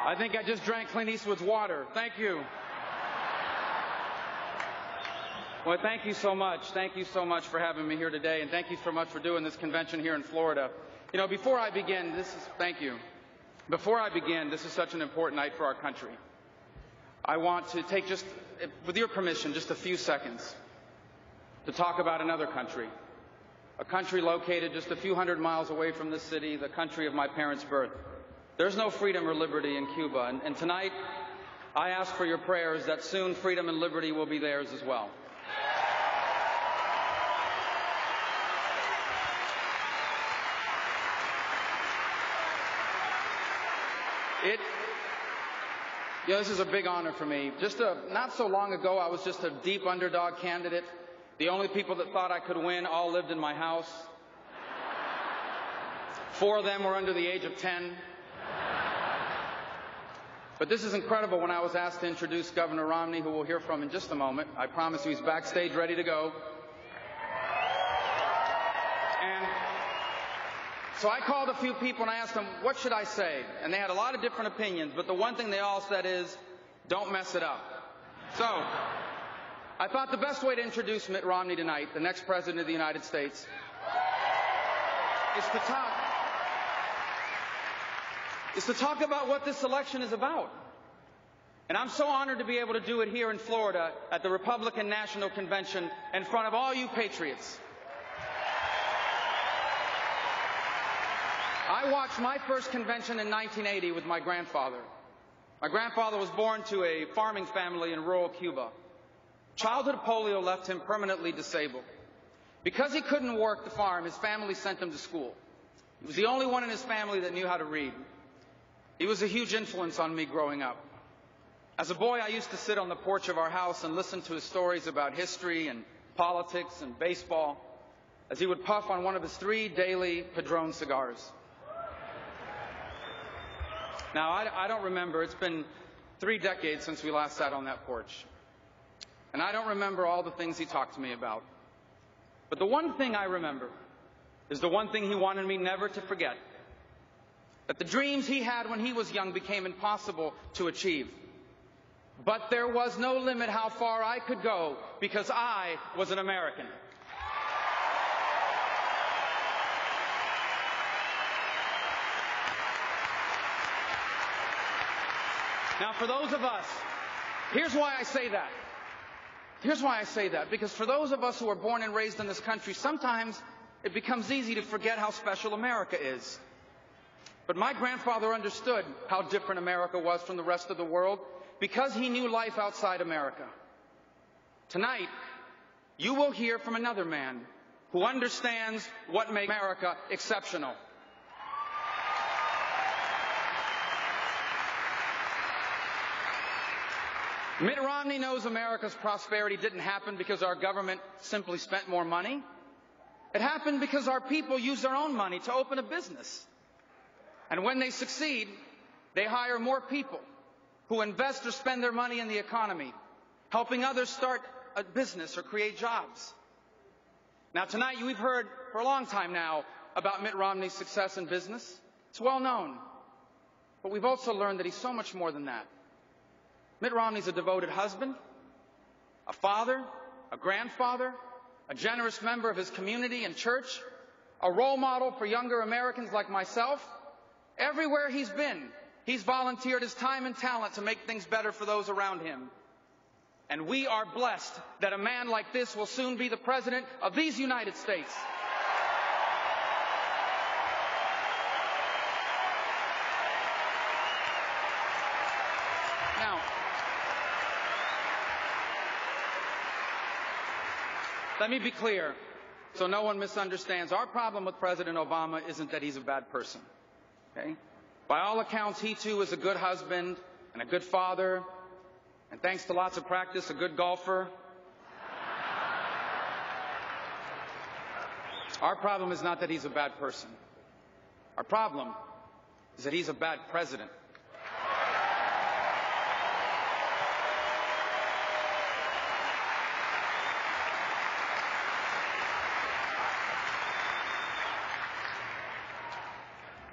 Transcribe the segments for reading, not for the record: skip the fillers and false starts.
I think I just drank Clint Eastwood's water. Thank you. Well, thank you so much. Thank you so much for having me here today, and thank you so much for doing this convention here in Florida. You know, before I begin, thank you. Before I begin, this is such an important night for our country. I want to take just, with your permission, just a few seconds to talk about another country. A country located just a few hundred miles away from this city, the country of my parents' birth. There's no freedom or liberty in Cuba, and tonight I ask for your prayers that soon freedom and liberty will be theirs as well. This is a big honor for me. Not so long ago, I was just a deep underdog candidate. The only people that thought I could win all lived in my house. 4 of them were under the age of 10. But this is incredible when I was asked to introduce Governor Romney, who we'll hear from in just a moment. I promise you he's backstage ready to go. And so I called a few people and I asked them, what should I say? And they had a lot of different opinions, but the one thing they all said is, don't mess it up. So I thought the best way to introduce Mitt Romney tonight, the next President of the United States, is to talk about what this election is about. And I'm so honored to be able to do it here in Florida at the Republican National Convention in front of all you patriots. I watched my first convention in 1980 with my grandfather. My grandfather was born to a farming family in rural Cuba. Childhood polio left him permanently disabled. Because he couldn't work the farm, his family sent him to school. He was the only one in his family that knew how to read. He was a huge influence on me growing up. As a boy, I used to sit on the porch of our house and listen to his stories about history and politics and baseball as he would puff on one of his 3 daily Padron cigars. Now, I don't remember. It's been 3 decades since we last sat on that porch. And I don't remember all the things he talked to me about. But the one thing I remember is the one thing he wanted me never to forget. That the dreams he had when he was young became impossible to achieve. But there was no limit how far I could go because I was an American. Now, for those of us, here's why I say that. Here's why I say that. Because for those of us who are born and raised in this country, sometimes it becomes easy to forget how special America is. But my grandfather understood how different America was from the rest of the world because he knew life outside America. Tonight, you will hear from another man who understands what makes America exceptional. Mitt Romney knows America's prosperity didn't happen because our government simply spent more money. It happened because our people use their own money to open a business. And when they succeed, they hire more people who invest or spend their money in the economy, helping others start a business or create jobs. Now, tonight, we've heard for a long time now about Mitt Romney's success in business. It's well known. But we've also learned that he's so much more than that. Mitt Romney's a devoted husband, a father, a grandfather, a generous member of his community and church, a role model for younger Americans like myself. Everywhere he's been, he's volunteered his time and talent to make things better for those around him. And we are blessed that a man like this will soon be the President of these United States. Now, let me be clear so no one misunderstands. Our problem with President Obama isn't that he's a bad person. Okay? By all accounts, he too is a good husband and a good father, and thanks to lots of practice, a good golfer. Our problem is not that he's a bad person. Our problem is that he's a bad president.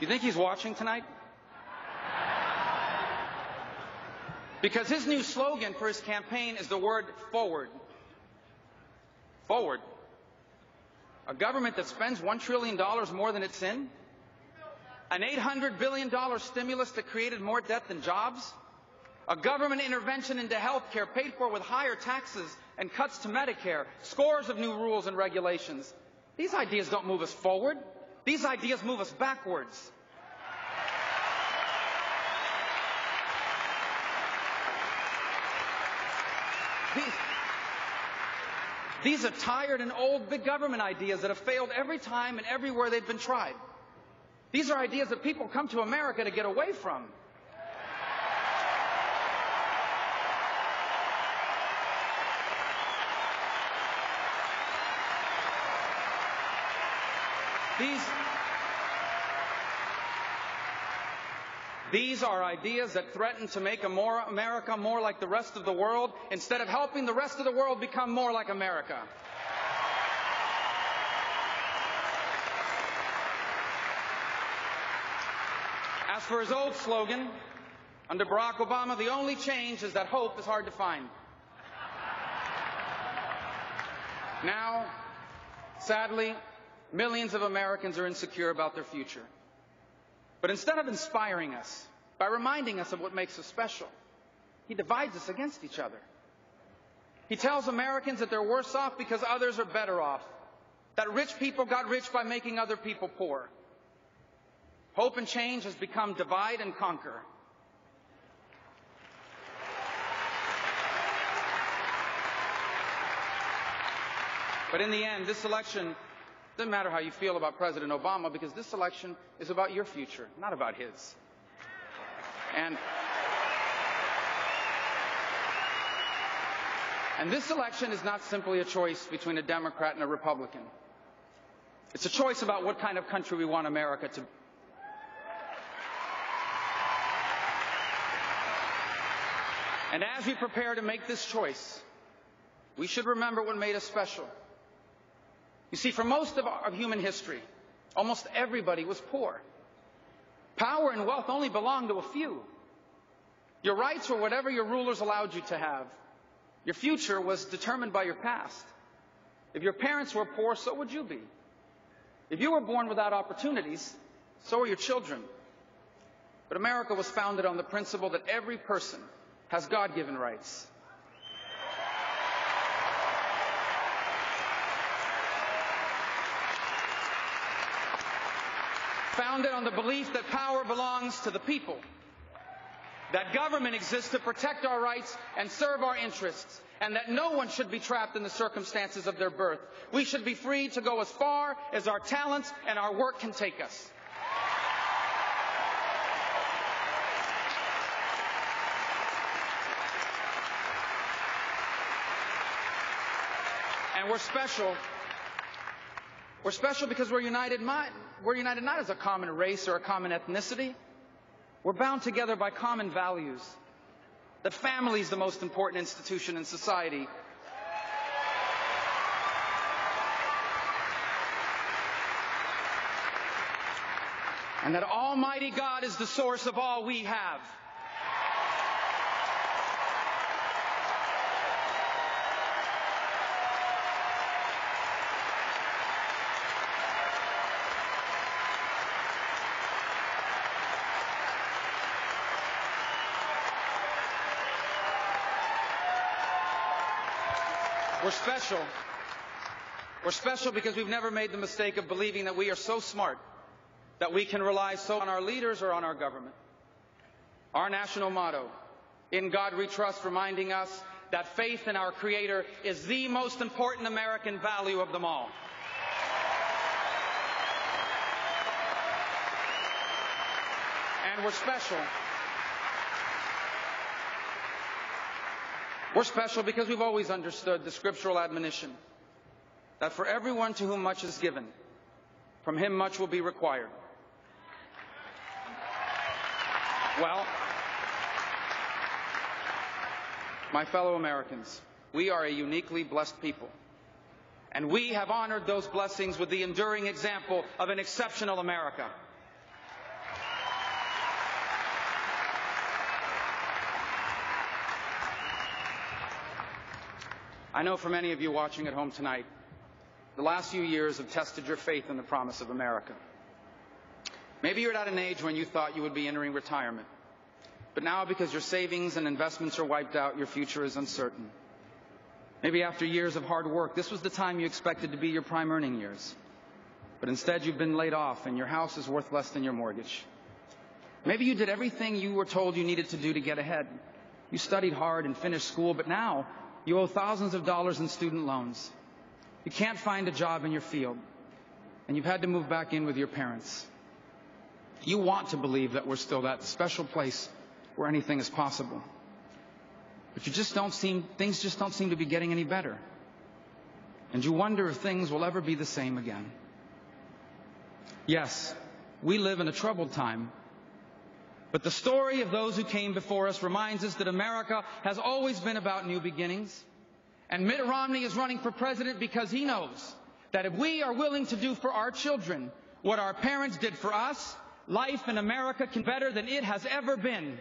You think he's watching tonight? Because his new slogan for his campaign is the word forward. Forward. A government that spends $1 trillion more than it's in? An $800 billion stimulus that created more debt than jobs? A government intervention into health care paid for with higher taxes and cuts to Medicare, scores of new rules and regulations. These ideas don't move us forward. These ideas move us backwards. These are tired and old big government ideas that have failed every time and everywhere they've been tried. These are ideas that people come to America to get away from. These are ideas that threaten to make America more like the rest of the world instead of helping the rest of the world become more like America. As for his old slogan, under Barack Obama, the only change is that hope is hard to find. Now, sadly, millions of Americans are insecure about their future. But instead of inspiring us by reminding us of what makes us special, he divides us against each other. He tells Americans that they're worse off because others are better off, that rich people got rich by making other people poor. Hope and change has become divide and conquer. But in the end, this election doesn't matter how you feel about President Obama, because this election is about your future, not about his. And this election is not simply a choice between a Democrat and a Republican. It's a choice about what kind of country we want America to be. And as we prepare to make this choice, we should remember what made us special. You see, for most of human history, almost everybody was poor. Power and wealth only belonged to a few. Your rights were whatever your rulers allowed you to have. Your future was determined by your past. If your parents were poor, so would you be. If you were born without opportunities, so are your children. But America was founded on the principle that every person has God-given rights. Founded on the belief that power belongs to the people, that government exists to protect our rights and serve our interests, and that no one should be trapped in the circumstances of their birth. We should be free to go as far as our talents and our work can take us. And we're special. We're special because we're united not as a common race or a common ethnicity. We're bound together by common values. That family is the most important institution in society. And that Almighty God is the source of all we have. We're special. We're special because we've never made the mistake of believing that we are so smart that we can rely so on our leaders or on our government. Our national motto, "In God We Trust," reminding us that faith in our Creator is the most important American value of them all. And we're special. We're special because we've always understood the scriptural admonition that for everyone to whom much is given, from him much will be required. Well, my fellow Americans, we are a uniquely blessed people, and we have honored those blessings with the enduring example of an exceptional America. I know for many of you watching at home tonight, the last few years have tested your faith in the promise of America. Maybe you're at an age when you thought you would be entering retirement. But now, because your savings and investments are wiped out, your future is uncertain. Maybe after years of hard work, this was the time you expected to be your prime earning years. But instead, you've been laid off and your house is worth less than your mortgage. Maybe you did everything you were told you needed to do to get ahead. You studied hard and finished school, but now you owe thousands of dollars in student loans. You can't find a job in your field, and you've had to move back in with your parents. You want to believe that we're still that special place where anything is possible. But things just don't seem to be getting any better. And you wonder if things will ever be the same again. Yes, we live in a troubled time. But the story of those who came before us reminds us that America has always been about new beginnings. And Mitt Romney is running for president because he knows that if we are willing to do for our children what our parents did for us, life in America can be better than it has ever been.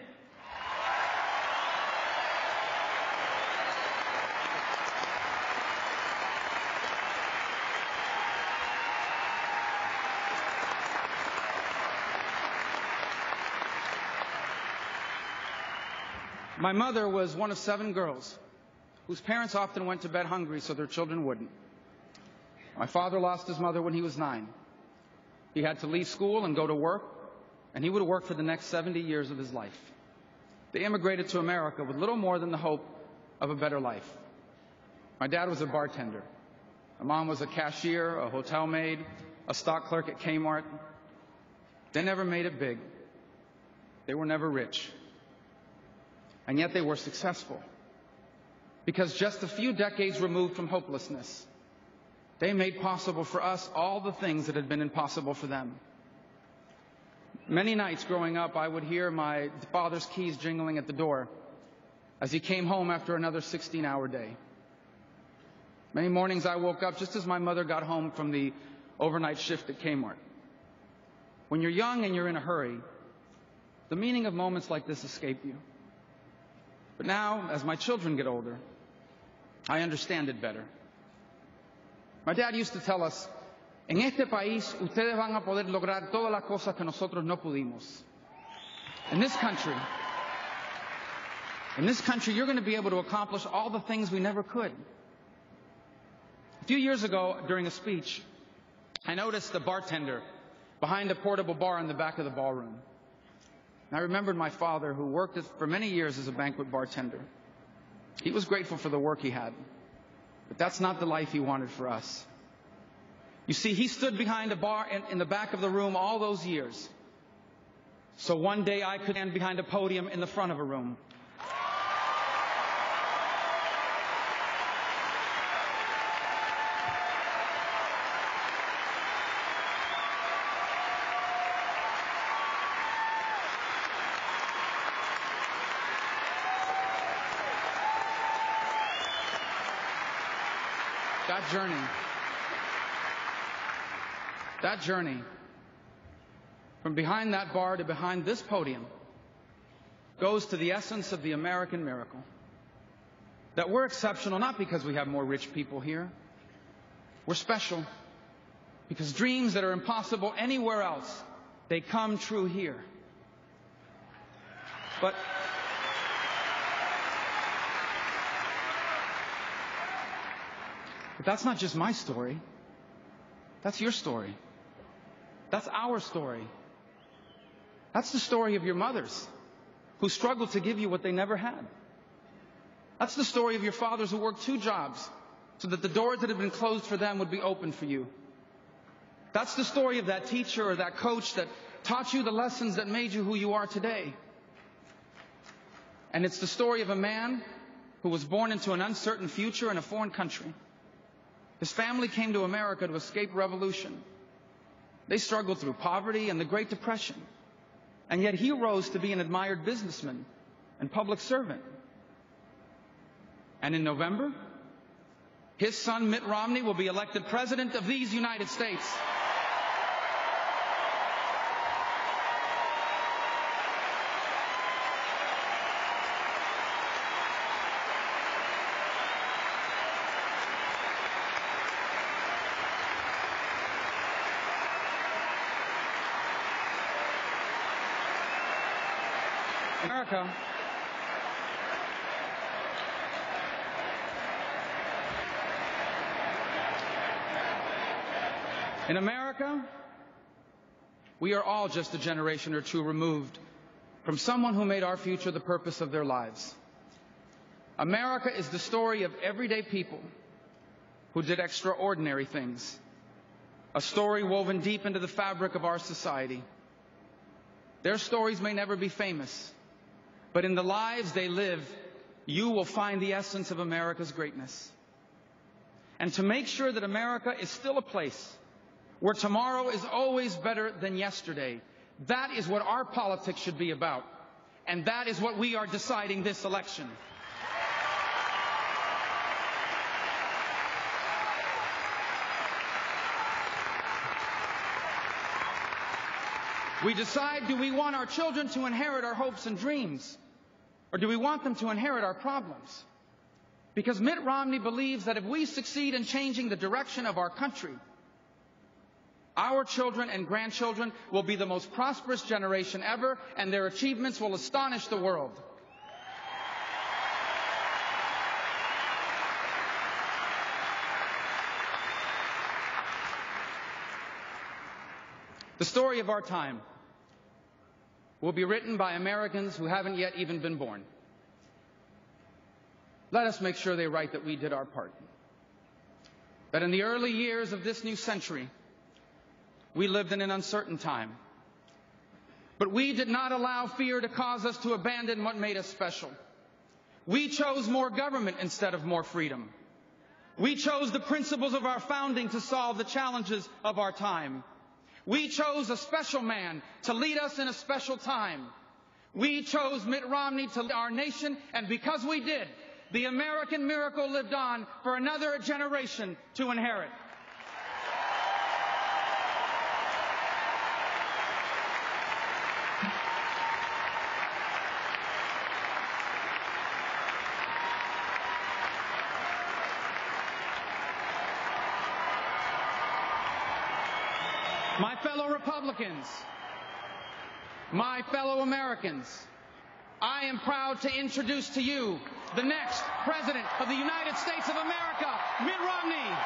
My mother was one of 7 girls whose parents often went to bed hungry so their children wouldn't. My father lost his mother when he was 9. He had to leave school and go to work, and he would work for the next 70 years of his life. They immigrated to America with little more than the hope of a better life. My dad was a bartender. My mom was a cashier, a hotel maid, a stock clerk at Kmart. They never made it big. They were never rich. And yet they were successful. Because just a few decades removed from hopelessness, they made possible for us all the things that had been impossible for them. Many nights growing up, I would hear my father's keys jingling at the door as he came home after another 16-hour day. Many mornings I woke up just as my mother got home from the overnight shift at Kmart. When you're young and you're in a hurry, the meaning of moments like this escape you. But now, as my children get older, I understand it better. My dad used to tell us, en este país, ustedes van a poder lograr todas las cosas que nosotros no pudimos. In this country, you're going to be able to accomplish all the things we never could. A few years ago, during a speech, I noticed a bartender behind a portable bar in the back of the ballroom. I remembered my father, who worked for many years as a banquet bartender. He was grateful for the work he had, but that's not the life he wanted for us. You see, he stood behind a bar in the back of the room all those years, so one day I could stand behind a podium in the front of a room. That journey from behind that bar to behind this podium goes to the essence of the American miracle. That we're exceptional not because we have more rich people here. We're special because dreams that are impossible anywhere else, they come true here. But that's not just my story. That's your story. That's our story. That's the story of your mothers who struggled to give you what they never had. That's the story of your fathers who worked 2 jobs so that the doors that had been closed for them would be open for you. That's the story of that teacher or that coach that taught you the lessons that made you who you are today. And it's the story of a man who was born into an uncertain future in a foreign country. His family came to America to escape revolution. They struggled through poverty and the Great Depression. And yet he rose to be an admired businessman and public servant. And in November, his son Mitt Romney will be elected president of these United States. In America, we are all just a generation or two removed from someone who made our future the purpose of their lives. America is the story of everyday people who did extraordinary things, a story woven deep into the fabric of our society. Their stories may never be famous, but in the lives they live, you will find the essence of America's greatness. And to make sure that America is still a place where tomorrow is always better than yesterday, that is what our politics should be about. And that is what we are deciding this election. We decide, do we want our children to inherit our hopes and dreams? Or do we want them to inherit our problems? Because Mitt Romney believes that if we succeed in changing the direction of our country, our children and grandchildren will be the most prosperous generation ever, and their achievements will astonish the world. The story of our time will be written by Americans who haven't yet even been born. Let us make sure they write that we did our part. That in the early years of this new century, we lived in an uncertain time. But we did not allow fear to cause us to abandon what made us special. We chose more government instead of more freedom. We chose the principles of our founding to solve the challenges of our time. We chose a special man to lead us in a special time. We chose Mitt Romney to lead our nation, and because we did, the American miracle lived on for another generation to inherit. My fellow Republicans, my fellow Americans, I am proud to introduce to you the next President of the United States of America, Mitt Romney.